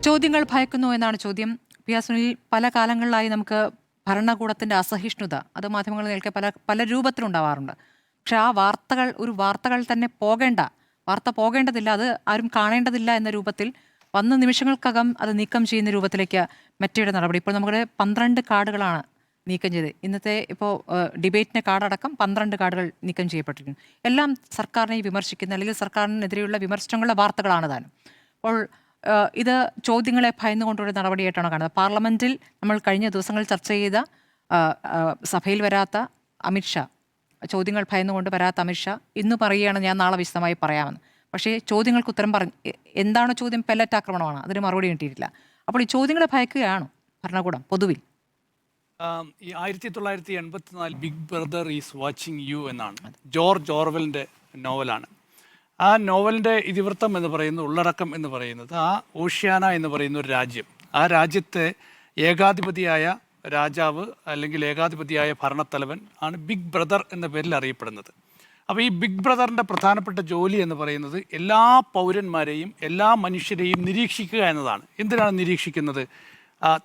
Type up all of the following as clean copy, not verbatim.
ചോദ്യങ്ങൾ ഭയക്കുന്നു എന്നാണ് ചോദ്യം. പി ആർ സുനിൽ, പല കാലങ്ങളിലായി നമുക്ക് ഭരണകൂടത്തിന്റെ അസഹിഷ്ണുത അത് മാധ്യമങ്ങളിൽ നിൽക്കെ പല പല രൂപത്തിലുണ്ടാവാറുണ്ട്. പക്ഷെ ആ വാർത്തകൾ തന്നെ വാർത്ത പോകേണ്ടതില്ല, അത് ആരും കാണേണ്ടതില്ല എന്ന രൂപത്തിൽ വന്ന നിമിഷങ്ങൾക്കകം അത് നീക്കം ചെയ്യുന്ന രൂപത്തിലേക്ക് മെറ്റയുടെ നടപടി. ഇപ്പോൾ നമ്മുടെ 12 കാർഡുകളാണ് നീക്കം ചെയ്ത്. ഇന്നത്തെ ഡിബേറ്റിന്റെ കാർഡടക്കം 12 കാർഡുകൾ നീക്കം ചെയ്യപ്പെട്ടിരിക്കുന്നു. എല്ലാം സർക്കാരിനെ വിമർശിക്കുന്ന അല്ലെങ്കിൽ സർക്കാരിനെതിരെയുള്ള വിമർശനങ്ങളുടെ വാർത്തകളാണ് താനും. അപ്പോൾ ഇത് ചോദ്യങ്ങളെ ഭയന്നുകൊണ്ടുള്ള നടപടിയായിട്ടാണ് കാണുന്നത്. പാർലമെന്റിൽ നമ്മൾ കഴിഞ്ഞ ദിവസങ്ങളിൽ ചർച്ച ചെയ്ത സഭയിൽ വരാത്ത അമിത്ഷാ, ചോദ്യങ്ങൾ ഭയന്നുകൊണ്ട് വരാത്ത അമിത്ഷാ ഇന്ന് പറയുകയാണ് ഞാൻ നാളെ വിശദമായി പറയാമെന്ന്. പക്ഷേ ചോദ്യങ്ങൾക്ക് ഉത്തരം എന്താണ് ചോദ്യം? പെല്ലറ്റ് ആക്രമണമാണ്, അതിന് മറുപടി കിട്ടിയിട്ടില്ല. അപ്പോൾ ഈ ചോദ്യങ്ങളെ ഭയക്കുകയാണോ ഭരണകൂടം പൊതുവിൽ? ഈ 1984 big brother is watching you എന്നാണ് ജോർജ് ഓർവെലിൻ്റെ നോവലാണ്. ആ നോവലിൻ്റെ ഇതിവൃത്തം എന്ന് പറയുന്നത്, ഉള്ളടക്കം എന്ന് പറയുന്നത്, ആ ഓഷ്യാന എന്ന് പറയുന്ന ഒരു രാജ്യം, ആ രാജ്യത്തെ ഏകാധിപതിയായ രാജാവ് അല്ലെങ്കിൽ ഏകാധിപതിയായ ഭരണത്തലവൻ ആണ് ബിഗ് ബ്രദർ എന്ന പേരിൽ അറിയപ്പെടുന്നത്. അപ്പോൾ ഈ ബിഗ് ബ്രദറിൻ്റെ പ്രധാനപ്പെട്ട ജോലി എന്ന് പറയുന്നത് എല്ലാ പൗരന്മാരെയും എല്ലാ മനുഷ്യരെയും നിരീക്ഷിക്കുക എന്നതാണ്. എന്തിനാണ് നിരീക്ഷിക്കുന്നത്?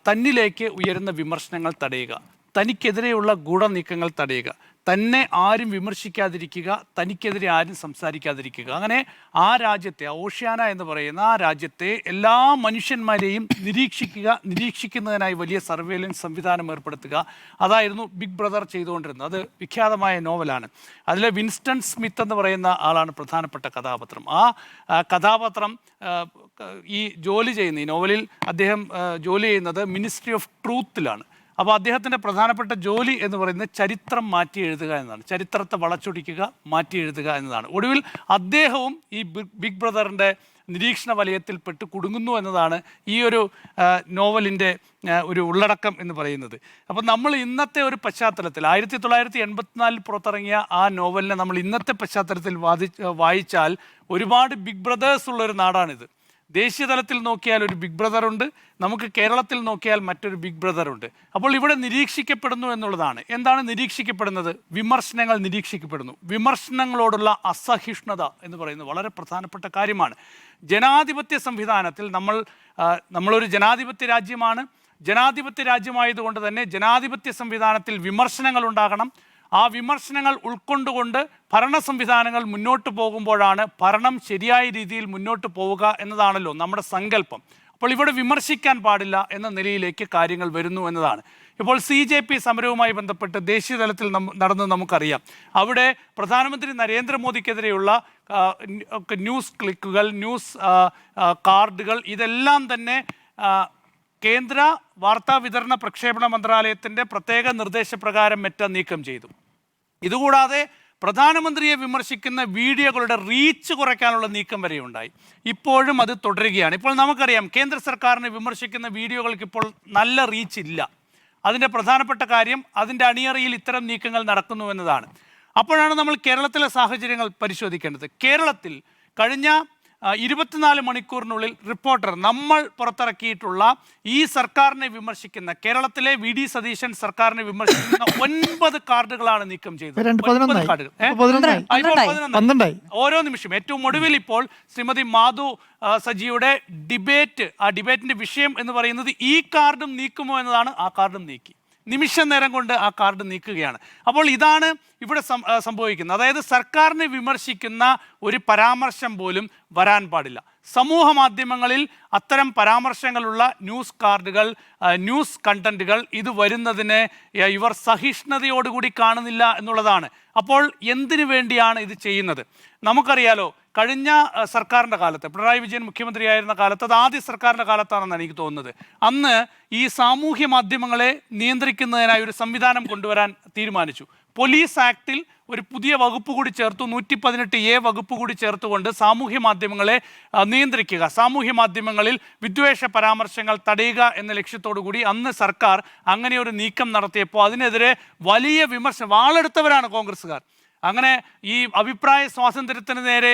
തന്നിലേക്ക് ഉയരുന്ന വിമർശനങ്ങൾ തടയുക, തനിക്കെതിരെയുള്ള ഗൂഢനീക്കങ്ങൾ തടയുക, തന്നെ ആരും വിമർശിക്കാതിരിക്കുക, തനിക്കെതിരെ ആരും സംസാരിക്കാതിരിക്കുക. അങ്ങനെ ആ രാജ്യത്തെ, ഓഷ്യാന എന്ന് പറയുന്ന ആ രാജ്യത്തെ എല്ലാ മനുഷ്യന്മാരെയും നിരീക്ഷിക്കുന്നതിനായി വലിയ സർവേലൻസ് സംവിധാനം ഏർപ്പെടുത്തുക. അതായിരുന്നു ബിഗ് ബ്രദർ ചെയ്തുകൊണ്ടിരുന്നത്. അത് വിഖ്യാതമായ നോവലാണ്. അതിലെ വിൻസ്റ്റൺ സ്മിത്ത് എന്ന് പറയുന്ന ആളാണ് പ്രധാനപ്പെട്ട കഥാപാത്രം. ആ കഥാപാത്രം ഈ നോവലിൽ അദ്ദേഹം ജോലി ചെയ്യുന്നത് മിനിസ്ട്രി ഓഫ് ട്രൂത്തിലാണ്. അപ്പോൾ അദ്ദേഹത്തിൻ്റെ പ്രധാനപ്പെട്ട ജോലി എന്ന് പറയുന്നത് ചരിത്രം മാറ്റി എഴുതുക എന്നതാണ്. ചരിത്രത്തെ വളച്ചൊടിക്കുക, മാറ്റി എഴുതുക എന്നതാണ്. ഒടുവിൽ അദ്ദേഹവും ഈ ബിഗ് ബ്രദറിൻ്റെ നിരീക്ഷണ വലയത്തിൽപ്പെട്ട് കുടുങ്ങുന്നു എന്നതാണ് ഈ ഒരു നോവലിൻ്റെ ഒരു ഉള്ളടക്കം എന്ന് പറയുന്നത്. അപ്പോൾ നമ്മൾ ഇന്നത്തെ ഒരു പശ്ചാത്തലത്തിൽ 1984 പുറത്തിറങ്ങിയ ആ നോവലിനെ നമ്മൾ ഇന്നത്തെ പശ്ചാത്തലത്തിൽ വായിച്ചാൽ ഒരുപാട് ബിഗ് ബ്രദേഴ്സ് ഉള്ളൊരു നാടാണിത്. ദേശീയ തലത്തിൽ നോക്കിയാൽ ഒരു ബിഗ് ബ്രദർ ഉണ്ട്, നമുക്ക് കേരളത്തിൽ നോക്കിയാൽ മറ്റൊരു ബിഗ് ബ്രദർ ഉണ്ട്. അപ്പോൾ ഇവിടെ നിരീക്ഷിക്കപ്പെടുന്നു എന്നുള്ളതാണ്. എന്താണ് നിരീക്ഷിക്കപ്പെടുന്നത്? വിമർശനങ്ങൾ നിരീക്ഷിക്കപ്പെടുന്നു. വിമർശനങ്ങളോടുള്ള അസഹിഷ്ണുത എന്ന് പറയുന്നത് വളരെ പ്രധാനപ്പെട്ട കാര്യമാണ്. ജനാധിപത്യ സംവിധാനത്തിൽ നമ്മളൊരു ജനാധിപത്യ രാജ്യമാണ്. ജനാധിപത്യ രാജ്യമായതുകൊണ്ട് തന്നെ ജനാധിപത്യ സംവിധാനത്തിൽ വിമർശനങ്ങൾ ഉണ്ടാകണം. ആ വിമർശനങ്ങൾ ഉൾക്കൊണ്ടുകൊണ്ട് ഭരണ സംവിധാനങ്ങൾ മുന്നോട്ട് പോകുമ്പോഴാണ് ഭരണം ശരിയായ രീതിയിൽ മുന്നോട്ട് പോവുക എന്നതാണല്ലോ നമ്മുടെ സങ്കല്പം. അപ്പോൾ ഇവിടെ വിമർശിക്കാൻ പാടില്ല എന്ന നിലയിലേക്ക് കാര്യങ്ങൾ വരുന്നു എന്നതാണ്. ഇപ്പോൾ CJP സമരവുമായി ബന്ധപ്പെട്ട് ദേശീയ തലത്തിൽ നടന്ന് നമുക്കറിയാം. അവിടെ പ്രധാനമന്ത്രി നരേന്ദ്രമോദിക്കെതിരെയുള്ള ന്യൂസ് ക്ലിക്കുകൾ, ന്യൂസ് കാർഡുകൾ, ഇതെല്ലാം തന്നെ കേന്ദ്ര വാർത്താ വിതരണ പ്രക്ഷേപണ മന്ത്രാലയത്തിൻ്റെ പ്രത്യേക നിർദ്ദേശപ്രകാരം മെറ്റ നീക്കം ചെയ്തു. ഇതുകൂടാതെ പ്രധാനമന്ത്രിയെ വിമർശിക്കുന്ന വീഡിയോകളുടെ റീച്ച് കുറയ്ക്കാനുള്ള നീക്കം വരെ ഉണ്ടായി. ഇപ്പോഴും അത് തുടരുകയാണ്. ഇപ്പോൾ നമുക്കറിയാം കേന്ദ്ര സർക്കാരിനെ വിമർശിക്കുന്ന വീഡിയോകൾക്ക് ഇപ്പോൾ നല്ല റീച്ച് ഇല്ല. അതിൻ്റെ പ്രധാനപ്പെട്ട കാര്യം അതിൻ്റെ അണിയറയിൽ ഇത്തരം നീക്കങ്ങൾ നടക്കുന്നു എന്നതാണ്. അപ്പോഴാണ് നമ്മൾ കേരളത്തിലെ സാഹചര്യങ്ങൾ പരിശോധിക്കേണ്ടത്. കേരളത്തിൽ കഴിഞ്ഞ 24 മണിക്കൂറിനുള്ളിൽ റിപ്പോർട്ടർ നമ്മൾ പുറത്തിറക്കിയിട്ടുള്ള ഈ സർക്കാരിനെ വിമർശിക്കുന്ന, കേരളത്തിലെ VD സതീശൻ സർക്കാരിനെ വിമർശിക്കുന്ന 9 കാർഡുകളാണ് നീക്കം ചെയ്തത്. 9 കാർഡുകൾ ഓരോ നിമിഷം. ഏറ്റവും ഒടുവിൽ ഇപ്പോൾ ശ്രീമതി മാധു സജിയുടെ ഡിബേറ്റ്, ആ ഡിബേറ്റിന്റെ വിഷയം എന്ന് പറയുന്നത് ഈ കാർഡും നീക്കുമോ എന്നതാണ്. ആ കാർഡും നീക്കി, നിമിഷ നേരം കൊണ്ട് ആ കാർഡ് നീക്കുകയാണ്. അപ്പോൾ ഇതാണ് ഇവിടെ സംഭവിക്കുന്നത്. അതായത് സർക്കാരിനെ വിമർശിക്കുന്ന ഒരു പരാമർശം പോലും വരാൻ പാടില്ല. സമൂഹ മാധ്യമങ്ങളിൽ അത്തരം പരാമർശങ്ങളുള്ള ന്യൂസ് കാർഡുകൾ, ന്യൂസ് കണ്ടന്റുകൾ ഇത് വരുന്നതിനെ ഇവർ സഹിഷ്ണുതയോടുകൂടി കാണുന്നില്ല എന്നുള്ളതാണ്. അപ്പോൾ എന്തിനു വേണ്ടിയാണ് ഇത് ചെയ്യുന്നത്? നമുക്കറിയാലോ, കഴിഞ്ഞ സർക്കാരിൻ്റെ കാലത്ത്, പിണറായി വിജയൻ മുഖ്യമന്ത്രിയായിരുന്ന കാലത്ത്, അത് ആദ്യ സർക്കാരിൻ്റെ കാലത്താണെന്നാണ് എനിക്ക് തോന്നുന്നത്, അന്ന് ഈ സാമൂഹ്യ മാധ്യമങ്ങളെ നിയന്ത്രിക്കുന്നതിനായി ഒരു സംവിധാനം കൊണ്ടുവരാൻ തീരുമാനിച്ചു. പോലീസ് ആക്ടിൽ ഒരു പുതിയ വകുപ്പ് കൂടി ചേർത്തു, 118A വകുപ്പ് കൂടി ചേർത്തുകൊണ്ട് സാമൂഹ്യ മാധ്യമങ്ങളെ നിയന്ത്രിക്കുക, സാമൂഹ്യ മാധ്യമങ്ങളിൽ വിദ്വേഷ പരാമർശങ്ങൾ തടയുക എന്ന ലക്ഷ്യത്തോടു കൂടി അന്ന് സർക്കാർ അങ്ങനെ ഒരു നീക്കം നടത്തിയപ്പോൾ അതിനെതിരെ വലിയ വിമർശനം, വാളെടുത്തവരാണ് കോൺഗ്രസ്സുകാർ. അങ്ങനെ ഈ അഭിപ്രായ സ്വാതന്ത്ര്യത്തിന് നേരെ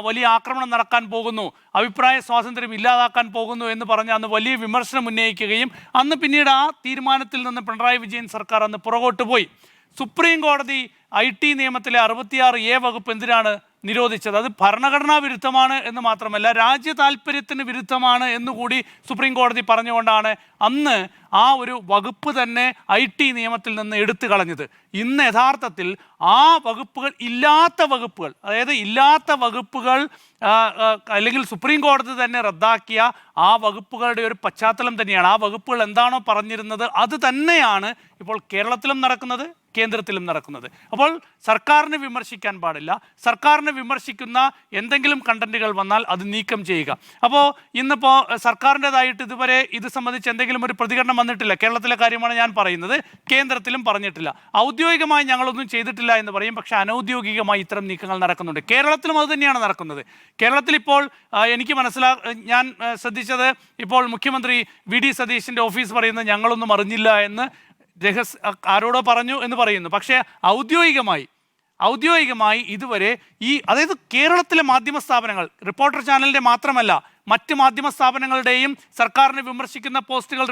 വലിയ ആക്രമണം നടക്കാൻ പോകുന്നു, അഭിപ്രായ സ്വാതന്ത്ര്യം ഇല്ലാതാക്കാൻ പോകുന്നു എന്ന് പറഞ്ഞ് അന്ന് വലിയ വിമർശനം ഉന്നയിക്കുകയും അന്ന് പിന്നീട് ആ തീരുമാനത്തിൽ നിന്ന് പിണറായി വിജയൻ സർക്കാർ അന്ന് പുറകോട്ട് പോയി. സുപ്രീം കോടതി IT നിയമത്തിലെ 66A വകുപ്പ് എന്തിനാണ് നിരോധിച്ചത് അത് ഭരണഘടനാ വിരുദ്ധമാണ് എന്ന് മാത്രമല്ല രാജ്യ താല്പര്യത്തിന് വിരുദ്ധമാണ് എന്നുകൂടി സുപ്രീം കോടതി പറഞ്ഞുകൊണ്ടാണ് അന്ന് ആ ഒരു വകുപ്പ് തന്നെ IT നിയമത്തിൽ നിന്ന് എടുത്തു കളഞ്ഞത്. ഇന്ന് യഥാർത്ഥത്തിൽ ആ വകുപ്പുകൾ ഇല്ലാത്ത വകുപ്പുകൾ, അതായത് ഇല്ലാത്ത വകുപ്പുകൾ അല്ലെങ്കിൽ സുപ്രീം കോടതി തന്നെ റദ്ദാക്കിയ ആ വകുപ്പുകളുടെ ഒരു പശ്ചാത്തലം തന്നെയാണ്. ആ വകുപ്പുകൾ എന്താണോ പറഞ്ഞിരുന്നത് അത് തന്നെയാണ് ഇപ്പോൾ കേരളത്തിലും നടക്കുന്നത്, കേന്ദ്രത്തിലും നടക്കുന്നത്. അപ്പോൾ സർക്കാരിനെ വിമർശിക്കാൻ പാടില്ല. സർക്കാരിനെ വിമർശിക്കുന്ന എന്തെങ്കിലും കണ്ടന്റുകൾ വന്നാൽ അത് നീക്കം ചെയ്യുക. അപ്പോൾ ഇന്നിപ്പോൾ സർക്കാരിൻ്റെതായിട്ട് ഇതുവരെ ഇത് സംബന്ധിച്ച് എന്തെങ്കിലും ഒരു പ്രതികരണം വന്നിട്ടില്ല. കേരളത്തിലെ കാര്യമാണ് ഞാൻ പറയുന്നത്, കേന്ദ്രത്തിലും പറഞ്ഞിട്ടില്ല. ഔദ്യോഗികമായി ഞങ്ങളൊന്നും ചെയ്തിട്ടില്ല എന്ന് പറയും, പക്ഷേ അനൗദ്യോഗികമായി ഇത്തരം നീക്കങ്ങൾ നടക്കുന്നുണ്ട്. കേരളത്തിലും അത് തന്നെയാണ് നടക്കുന്നത്. കേരളത്തിൽ ഇപ്പോൾ എനിക്ക് ഞാൻ ശ്രദ്ധിച്ചത്, ഇപ്പോൾ മുഖ്യമന്ത്രി VD സതീശൻ്റെ ഓഫീസ് പറയുന്നത് ഞങ്ങളൊന്നും അറിഞ്ഞില്ല എന്ന് ആരോടോ പറഞ്ഞു എന്ന് പറയുന്നു. പക്ഷേ ഔദ്യോഗികമായി ഇതുവരെ അതായത് കേരളത്തിലെ മാധ്യമ സ്ഥാപനങ്ങൾ, റിപ്പോർട്ടർ ചാനലിൻ്റെ മാത്രമല്ല മറ്റ് മാധ്യമ സ്ഥാപനങ്ങളുടെയും സർക്കാരിനെ വിമർശിക്കുന്ന പോസ്റ്റുകൾ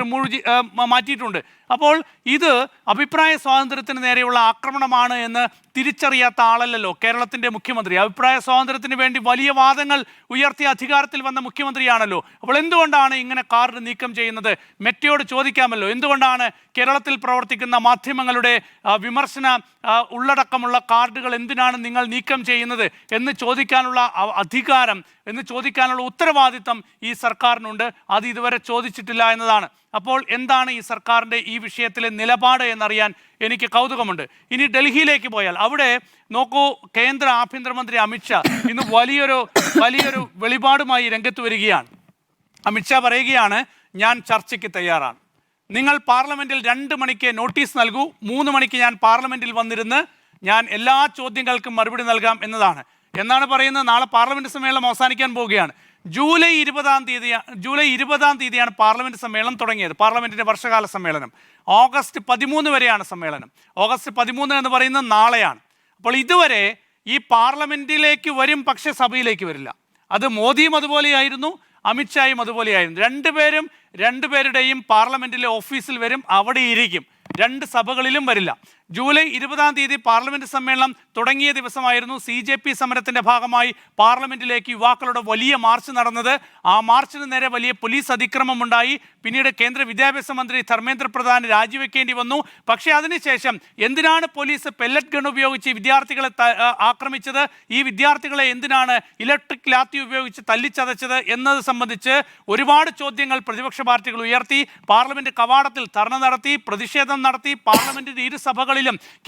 മാറ്റിയിട്ടുണ്ട്. അപ്പോൾ ഇത് അഭിപ്രായ സ്വാതന്ത്ര്യത്തിന് നേരെയുള്ള ആക്രമണമാണ് എന്ന് തിരിച്ചറിയാത്ത ആളല്ലല്ലോ കേരളത്തിൻ്റെ മുഖ്യമന്ത്രി. അഭിപ്രായ സ്വാതന്ത്ര്യത്തിന് വേണ്ടി വലിയ വാദങ്ങൾ ഉയർത്തി അധികാരത്തിൽ വന്ന മുഖ്യമന്ത്രിയാണല്ലോ. അപ്പോൾ എന്തുകൊണ്ടാണ് ഇങ്ങനെ കാർഡ് നീക്കം ചെയ്യുന്നത്? മെറ്റയോട് ചോദിക്കാമല്ലോ, എന്തുകൊണ്ടാണ് കേരളത്തിൽ പ്രവർത്തിക്കുന്ന മാധ്യമങ്ങളുടെ വിമർശന ഉള്ളടക്കമുള്ള കാർഡുകൾ എന്തിനാണ് നിങ്ങൾ നീക്കം ചെയ്യുന്നത് എന്ന് ചോദിക്കാനുള്ള അധികാരം, എന്ന് ചോദിക്കാനുള്ള ഉത്തരവാദിത്തം ഈ സർക്കാരിനുണ്ട്. അത് ഇതുവരെ ചോദിച്ചിട്ടില്ല എന്നതാണ്. അപ്പോൾ എന്താണ് ഈ സർക്കാരിൻ്റെ ഈ വിഷയത്തിലെ നിലപാട് എന്നറിയാൻ എനിക്ക് കൗതുകമുണ്ട്. ഇനി ഡൽഹിയിലേക്ക് പോയാൽ അവിടെ നോക്കൂ, കേന്ദ്ര ആഭ്യന്തരമന്ത്രി അമിത്ഷാ ഇന്ന് വലിയൊരു വെളിപാടുമായി രംഗത്ത് വരികയാണ്. അമിത്ഷാ പറയുകയാണ്, ഞാൻ ചർച്ചയ്ക്ക് തയ്യാറാണ്. നിങ്ങൾ പാർലമെൻറ്റിൽ 2 മണിക്ക് നോട്ടീസ് നൽകൂ, 3 മണിക്ക് ഞാൻ പാർലമെൻറ്റിൽ വന്നിരുന്ന് ഞാൻ എല്ലാ ചോദ്യങ്ങൾക്കും മറുപടി നൽകാം എന്നതാണ്. എന്നാണ് പറയുന്നത്? നാളെ പാർലമെൻറ്റ് സമ്മേളനം അവസാനിക്കാൻ പോവുകയാണ്. ജൂലൈ 20-ആം തീയതിയാണ് പാർലമെൻറ്റ് സമ്മേളനം തുടങ്ങിയത്, പാർലമെൻറ്റിൻ്റെ വർഷകാല സമ്മേളനം. ഓഗസ്റ്റ് 13 വരെയാണ് സമ്മേളനം. ഓഗസ്റ്റ് 13 എന്ന് പറയുന്നത് നാളെയാണ്. അപ്പോൾ ഇതുവരെ ഈ പാർലമെൻറ്റിലേക്ക് വരും, പക്ഷേ സഭയിലേക്ക് വരില്ല. അത് മോദിയും അതുപോലെയായിരുന്നു, അമിത്ഷായും അതുപോലെയായിരുന്നു. രണ്ടുപേരുടെയും പാർലമെൻറ്റിലെ ഓഫീസിൽ വരും, അവിടെ ഇരിക്കും. 2 സഭകളിലും വരില്ല. ജൂലൈ 20-ആം തീയതി പാർലമെൻറ്റ് സമ്മേളനം തുടങ്ങിയ ദിവസമായിരുന്നു CJP സമരത്തിൻ്റെ ഭാഗമായി പാർലമെൻറ്റിലേക്ക് യുവാക്കളുടെ വലിയ മാർച്ച് നടന്നത്. ആ മാർച്ചിന് നേരെ വലിയ പോലീസ് അതിക്രമമുണ്ടായി. പിന്നീട് കേന്ദ്ര വിദ്യാഭ്യാസ മന്ത്രി ധർമ്മേന്ദ്ര പ്രധാൻ രാജിവെക്കേണ്ടി വന്നു. പക്ഷേ അതിനുശേഷം എന്തിനാണ് പോലീസ് പെല്ലറ്റ് ഗൺ ഉപയോഗിച്ച് വിദ്യാർത്ഥികളെ ആക്രമിച്ചത്, ഈ വിദ്യാർത്ഥികളെ എന്തിനാണ് ഇലക്ട്രിക് ലാത്തി ഉപയോഗിച്ച് തല്ലിച്ചതച്ചത് എന്നത് സംബന്ധിച്ച് ഒരുപാട് ചോദ്യങ്ങൾ പ്രതിപക്ഷ പാർട്ടികൾ ഉയർത്തി. പാർലമെൻറ്റ് കവാടത്തിൽ ധർണ നടത്തി, പ്രതിഷേധം നടത്തി. പാർലമെൻറ്റിൻ്റെ ഇരുസഭകളിലും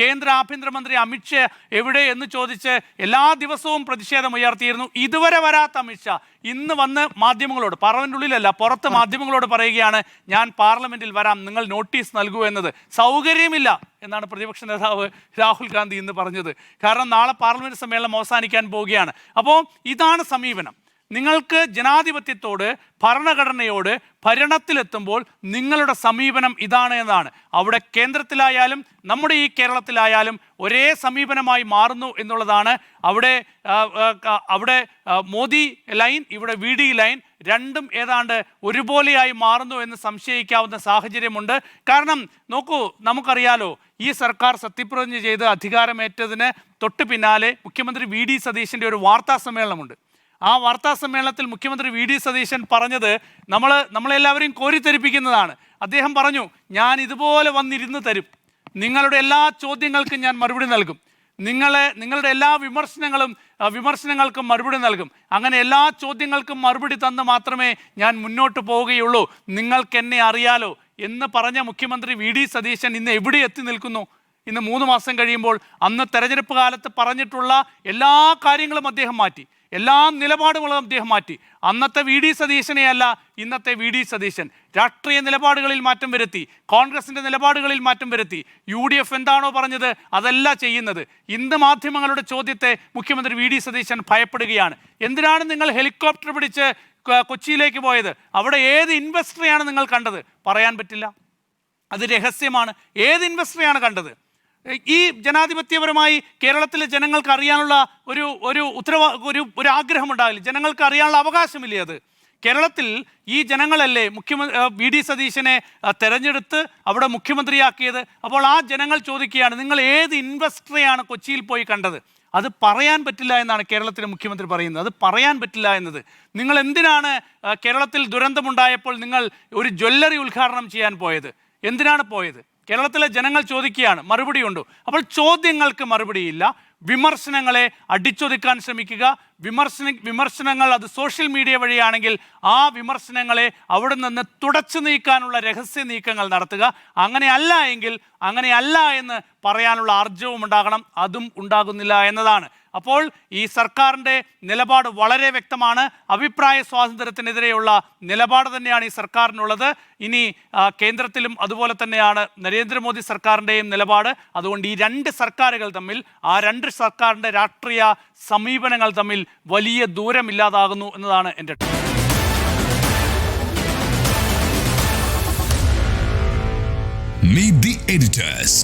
കേന്ദ്ര ആഭ്യന്തരമന്ത്രി അമിത്ഷാ എവിടെ എന്ന് ചോദിച്ച് എല്ലാ ദിവസവും പ്രതിഷേധം ഉയർത്തിയിരുന്നു. ഇതുവരെ വരാത്ത അമിത്ഷാ ഇന്ന് വന്ന് മാധ്യമങ്ങളോട്, പാർലമെൻറ്റിനുള്ളിലല്ല പുറത്ത് മാധ്യമങ്ങളോട് പറയുകയാണ്, ഞാൻ പാർലമെൻറ്റിൽ വരാം, നിങ്ങൾ നോട്ടീസ് നൽകൂ എന്നത്. സൗകര്യമില്ല എന്നാണ് പ്രതിപക്ഷ നേതാവ് രാഹുൽ ഗാന്ധി ഇന്ന് പറഞ്ഞത്. കാരണം നാളെ പാർലമെൻറ്റ് സമ്മേളനം അവസാനിക്കാൻ പോവുകയാണ്. അപ്പോൾ ഇതാണ് സമീപനം. നിങ്ങൾക്ക് ജനാധിപത്യത്തോട്, ഭരണഘടനയോട്, ഭരണത്തിലെത്തുമ്പോൾ നിങ്ങളുടെ സമീപനം ഇതാണ് എന്നതാണ്. അവിടെ കേന്ദ്രത്തിലായാലും നമ്മുടെ ഈ കേരളത്തിലായാലും ഒരേ സമീപനമായി മാറുന്നു എന്നുള്ളതാണ്. അവിടെ മോദി ലൈൻ, ഇവിടെ VD ലൈൻ, രണ്ടും ഏതാണ്ട് ഒരുപോലെയായി മാറുന്നു എന്ന് സംശയിക്കാവുന്ന സാഹചര്യമുണ്ട്. കാരണം നോക്കൂ, നമുക്കറിയാലോ, ഈ സർക്കാർ സത്യപ്രതിജ്ഞ ചെയ്ത് അധികാരമേറ്റതിന് തൊട്ട് പിന്നാലെ മുഖ്യമന്ത്രി VD സതീശൻ്റെ ഒരു വാർത്താ സമ്മേളനമുണ്ട്. ആ വാർത്താ സമ്മേളനത്തിൽ മുഖ്യമന്ത്രി VD സതീശൻ പറഞ്ഞത് നമ്മളെല്ലാവരെയും കോരിത്തെരിപ്പിക്കുന്നതാണ്. അദ്ദേഹം പറഞ്ഞു, ഞാൻ ഇതുപോലെ വന്നിരുന്ന് തരും, നിങ്ങളുടെ എല്ലാ ചോദ്യങ്ങൾക്കും ഞാൻ മറുപടി നൽകും, നിങ്ങളുടെ എല്ലാ വിമർശനങ്ങൾക്കും മറുപടി നൽകും, അങ്ങനെ എല്ലാ ചോദ്യങ്ങൾക്കും മറുപടി തന്ന് മാത്രമേ ഞാൻ മുന്നോട്ട് പോവുകയുള്ളൂ, നിങ്ങൾക്ക് എന്നെ അറിയാലോ എന്ന് പറഞ്ഞ മുഖ്യമന്ത്രി VD സതീശൻ ഇന്ന് എവിടെ എത്തി നിൽക്കുന്നു? ഇന്ന് 3 മാസം കഴിയുമ്പോൾ അന്ന് തെരഞ്ഞെടുപ്പ് കാലത്ത് പറഞ്ഞിട്ടുള്ള എല്ലാ കാര്യങ്ങളും അദ്ദേഹം മാറ്റി, എല്ലാ നിലപാടുകളും അദ്ദേഹം മാറ്റി. അന്നത്തെ VD സതീശനെയല്ല ഇന്നത്തെ VD സതീശൻ. രാഷ്ട്രീയ നിലപാടുകളിൽ മാറ്റം വരുത്തി, കോൺഗ്രസിൻ്റെ നിലപാടുകളിൽ മാറ്റം വരുത്തി. UDF എന്താണോ പറഞ്ഞത് അതല്ല ചെയ്യുന്നത്. ഇന്ന് മാധ്യമങ്ങളുടെ ചോദ്യത്തെ മുഖ്യമന്ത്രി VD സതീശൻ ഭയപ്പെടുകയാണ്. എന്തിനാണ് നിങ്ങൾ ഹെലികോപ്റ്റർ പിടിച്ച് കൊച്ചിയിലേക്ക് പോയത്? അവിടെ ഏത് ഇൻവെസ്റ്ററെയാണ് നിങ്ങൾ കണ്ടത്? പറയാൻ പറ്റില്ല, അത് രഹസ്യമാണ്. ഏത് ഇൻവെസ്റ്ററെയാണ് കണ്ടത്? ഈ ജനാധിപത്യപരമായി കേരളത്തിലെ ജനങ്ങൾക്ക് അറിയാനുള്ള ഒരു ആഗ്രഹമുണ്ടാകില്ല, ജനങ്ങൾക്ക് അറിയാനുള്ള അവകാശമില്ലേ? അത് കേരളത്തിൽ ഈ ജനങ്ങളല്ലേ VD സതീശനെ തെരഞ്ഞെടുത്ത് അവിടെ മുഖ്യമന്ത്രിയാക്കിയത്. അപ്പോൾ ആ ജനങ്ങൾ ചോദിക്കുകയാണ്, നിങ്ങൾ ഏത് ഇൻവെസ്റ്ററെയാണ് കൊച്ചിയിൽ പോയി കണ്ടത്? അത് പറയാൻ പറ്റില്ല എന്നാണ് കേരളത്തിലെ മുഖ്യമന്ത്രി പറയുന്നത്. അത് പറയാൻ പറ്റില്ല എന്നത്. നിങ്ങൾ എന്തിനാണ് കേരളത്തിൽ ദുരന്തമുണ്ടായപ്പോൾ നിങ്ങൾ ഒരു ജ്വല്ലറി ഉദ്ഘാടനം ചെയ്യാൻ പോയത്? എന്തിനാണ് പോയത്? കേരളത്തിലെ ജനങ്ങൾ ചോദിക്കുകയാണ്, മറുപടിയുണ്ടോ? അപ്പോൾ ചോദ്യങ്ങൾക്ക് മറുപടിയില്ല. വിമർശനങ്ങളെ അടിച്ചൊതുക്കാൻ ശ്രമിക്കുക. വിമർശനങ്ങൾ അത് സോഷ്യൽ മീഡിയ വഴിയാണെങ്കിൽ ആ വിമർശനങ്ങളെ അവിടെ നിന്ന് തുടച്ചു നീക്കാനുള്ള രഹസ്യ നീക്കങ്ങൾ നടത്തുക. അങ്ങനെയല്ല എങ്കിൽ അങ്ങനെയല്ല എന്ന് പറയാനുള്ള ആർജവും ഉണ്ടാകണം. അതും ഉണ്ടാകുന്നില്ല എന്നതാണ്. അപ്പോൾ ഈ സർക്കാരിൻ്റെ നിലപാട് വളരെ വ്യക്തമാണ്. അഭിപ്രായ സ്വാതന്ത്ര്യത്തിനെതിരെയുള്ള നിലപാട് തന്നെയാണ് ഈ സർക്കാരിനുള്ളത്. ഇനി കേന്ദ്രത്തിലും അതുപോലെ തന്നെയാണ് നരേന്ദ്രമോദി സർക്കാരിൻ്റെയും നിലപാട്. അതുകൊണ്ട് ഈ രണ്ട് സർക്കാരുകൾ തമ്മിൽ, ആ രണ്ട് സർക്കാരിൻ്റെ രാഷ്ട്രീയ സമീപനങ്ങൾ തമ്മിൽ വലിയ ദൂരമില്ലാതാകുന്നു എന്നതാണ് എൻ്റെ. Meet the editors.